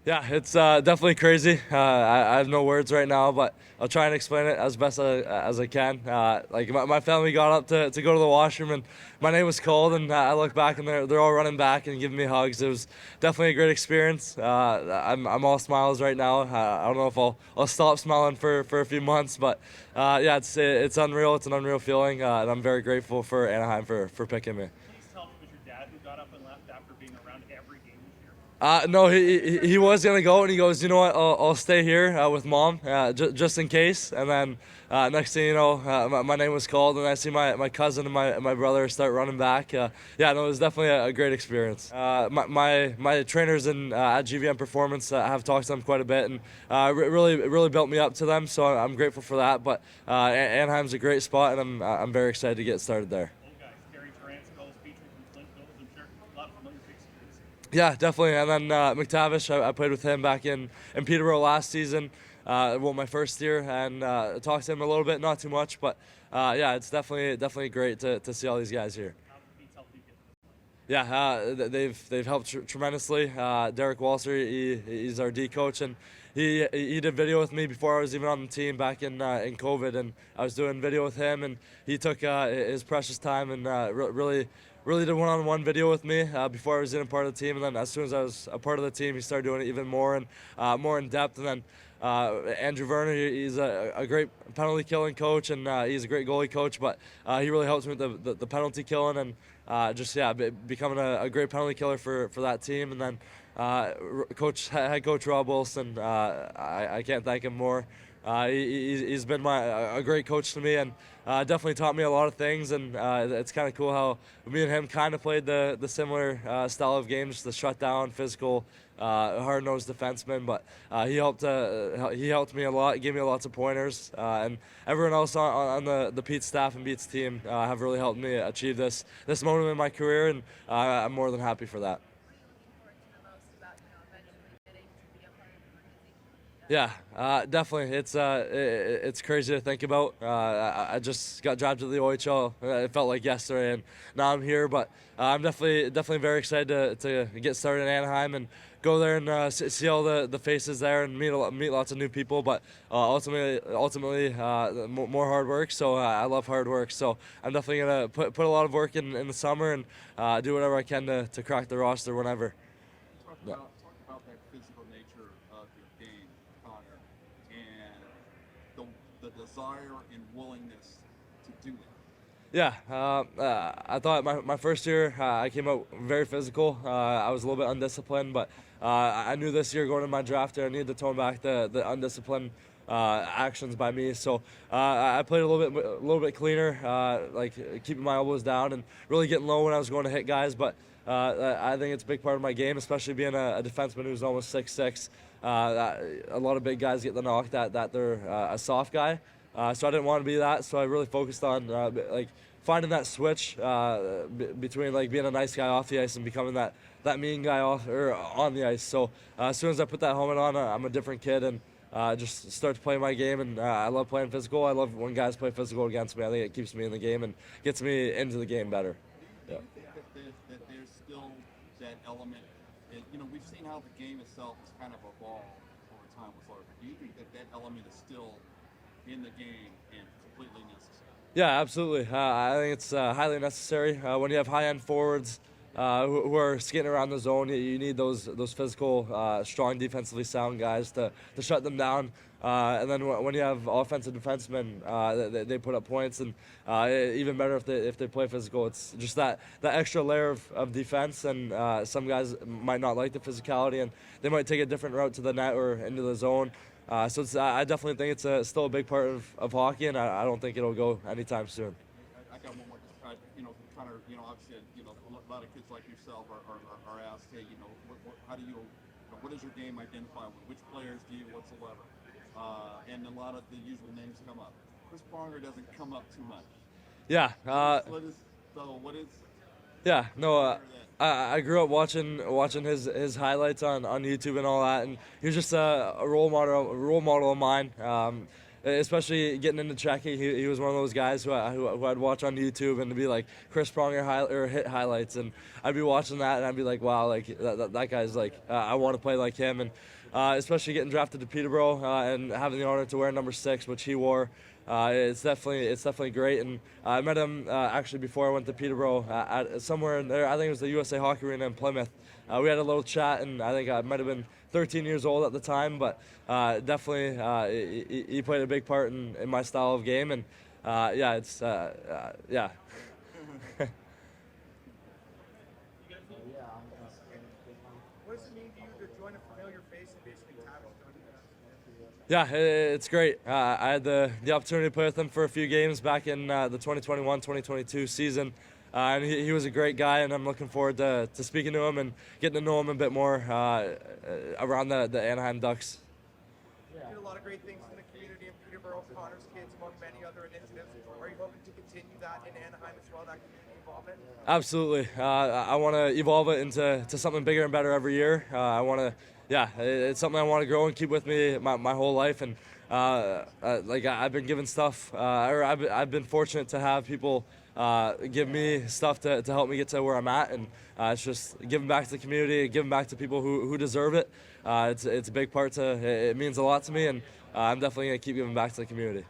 Yeah, it's definitely crazy. I have no words right now, but I'll try and explain it as best as I can. Like my family got up to go to the washroom, and my name was called, and I look back, and they're all running back and giving me hugs. It was definitely a great experience. I'm all smiles right now. I don't know if I'll stop smiling for a few months, but yeah, it's unreal. It's an unreal feeling, and I'm very grateful for Anaheim for picking me. Please tell me it was your dad who got up and left after being around every game this year. No, he was gonna go, and he goes, you know what? I'll stay here with mom, just in case. And then next thing you know, my name was called, and I see my cousin and my brother start running back. Yeah, no, it was definitely a great experience. My trainers at GVM Performance have talked to them quite a bit, and really built me up to them. So I'm grateful for that. But Anaheim's a great spot, and I'm very excited to get started there. Old guys, Terry Taransko, Petrie from Flint Hills, I'm sure a lot of familiar faces. Yeah, definitely. And then McTavish, I played with him back in Peterborough last season, well, my first year, and talked to him a little bit, not too much, but yeah, it's definitely great to see all these guys here. How did Pete's help you get to this point? Yeah, they've helped tremendously. Derek Walser, he's our D coach, and he did video with me before I was even on the team back in COVID, and I was doing video with him, and he took his precious time and really did one-on-one video with me before I was even part of the team, and then as soon as I was a part of the team, he started doing it even more and more in depth, and then. Andrew Verner, he's a great penalty killing coach, and he's a great goalie coach. But he really helps me with the penalty killing, and just becoming a great penalty killer for that team. And then head coach Rob Wilson, I can't thank him more. He's been a great coach to me, and definitely taught me a lot of things. And it's kind of cool how me and him kind of played the similar style of games, the shutdown, physical, hard-nosed defenseman. But he helped me a lot, gave me lots of pointers, and everyone else on the Pete staff and Beats team have really helped me achieve this moment in my career, and I'm more than happy for that. Yeah, definitely. It's crazy to think about. I just got drafted to the OHL. It felt like yesterday, and now I'm here. But I'm definitely very excited to get started in Anaheim and go there and see all the faces there and meet lots of new people. But ultimately, more hard work. So I love hard work. So I'm definitely gonna put a lot of work in the summer and do whatever I can to crack the roster whenever. Yeah. Talk about that physical nature of your game, Konnor, and the desire and willingness to do it. Yeah, I thought my first year I came out very physical. I was a little bit undisciplined, but I knew this year going into my draft year I needed to tone back the undisciplined actions by me. So I played a little bit cleaner, like keeping my elbows down and really getting low when I was going to hit guys. But I think it's a big part of my game, especially being a defenseman who's almost 6'6". A lot of big guys get the knock that they're a soft guy. So I didn't want to be that. So I really focused on like finding that switch between like being a nice guy off the ice and becoming that mean guy off or on the ice. So as soon as I put that helmet on, I'm a different kid and just start to play my game. And I love playing physical. I love when guys play physical against me. I think it keeps me in the game and gets me into the game better. Do you think that there's still that element? We've seen how the game itself has kind of evolved over time with Florida. Do you think that element is still in the game and completely necessary? Yeah, absolutely. I think it's highly necessary when you have high-end forwards who are skating around the zone. You need those physical, strong, defensively sound guys to shut them down. And then when you have offensive defensemen, they put up points, and even better if they play physical. It's just that extra layer of defense, and some guys might not like the physicality, and they might take a different route to the net or into the zone. So I definitely think it's still a big part of hockey, and I don't think it'll go anytime soon. I got one more. Connor, obviously, a lot of kids like yourself are asked, hey, how do you, what does your game identify with? Which players do you whatsoever? And a lot of the usual names come up. Chris Pronger doesn't come up too much. Yeah. What is? Yeah. No. I grew up watching his highlights on YouTube and all that, and he was just a role model of mine. especially getting into checking, he was one of those guys who I'd watch on YouTube and to be like Chris Pronger hit highlights, and I'd be watching that and I'd be like, wow, like that guy's like I want to play like him, and especially getting drafted to Peterborough and having the honor to wear number 6, which he wore. It's definitely great, and I met him actually before I went to Peterborough at somewhere in there. I think it was the USA Hockey Arena in Plymouth. We had a little chat, and I think I might have been 13 years old at the time, but definitely he played a big part in my style of game, and yeah, it's yeah. What does it mean to you to join a familiar face and basically tackle joining us? Yeah, it's great. I had the opportunity to play with him for a few games back in the 2021-2022 season, and he was a great guy, and I'm looking forward to speaking to him and getting to know him a bit more around the Anaheim Ducks. You did a lot of great things in the community in Peterborough, Konnor's kids, among many other initiatives. Are you hoping to continue that in Anaheim as well, that community involvement? Absolutely. I want to evolve it into something bigger and better every year. I want to, yeah, it's something I want to grow and keep with me my whole life. And like I've been given stuff, or I've been fortunate to have people give me stuff to help me get to where I'm at. And it's just giving back to the community, giving back to people who deserve it. It's a big part to. It means a lot to me, and I'm definitely gonna keep giving back to the community.